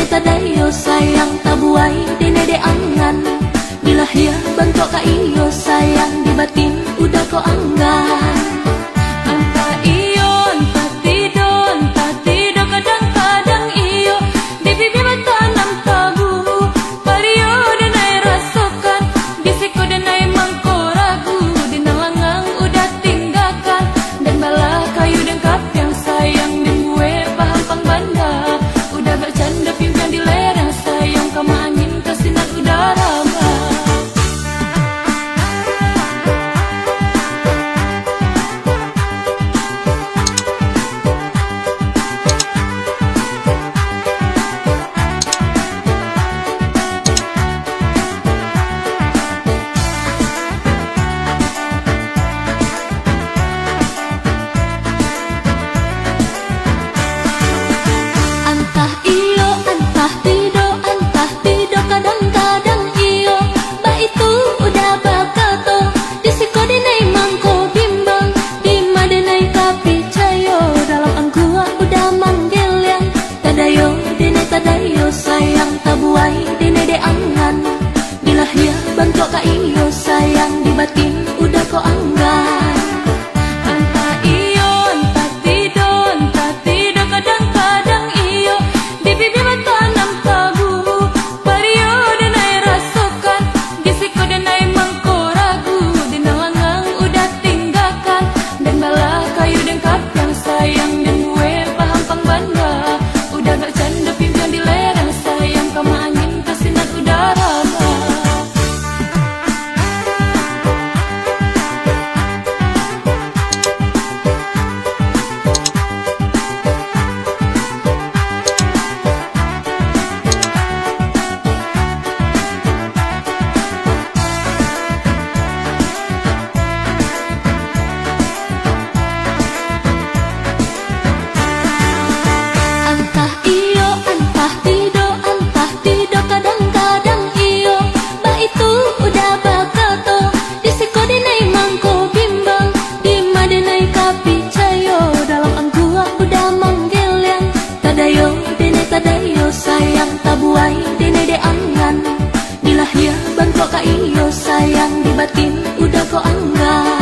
tadayo sayang tabuai dene de angan. Bila ya bentuk ka iyo sayang di batin udah ko anggan. Anta iyo anta tido kadang-kadang iyo di bibi tanam tabu. Pario denai rasukan bisiko denai mangko ragu. Dina langang udah tinggalkan dan malah kayu dengkap yang sayang dan gue paham pang banda. Udah bercanda pimpinan di lereng sayang kama angin kesinar udara. Tadayo sayang tabuai dene de angan. Bila ya bentuk ka iyo sayang di batin udah ko anggan. Anta iyo anta tido kadang-kadang iyo di bibi tanam tabu. Pario denai rasukan bisiko denai mangko ragu. Dina langang udah tinggalkan dan malah kayu dengkap yang sayang dan gue paham pang banda. Udah gak canda pimpinan di lereng sayang kama angin kesinar udara. Tadayo sayang tabuai dene de angan. Bila ya bentuk ka iyo sayang di batin udah ko anggan.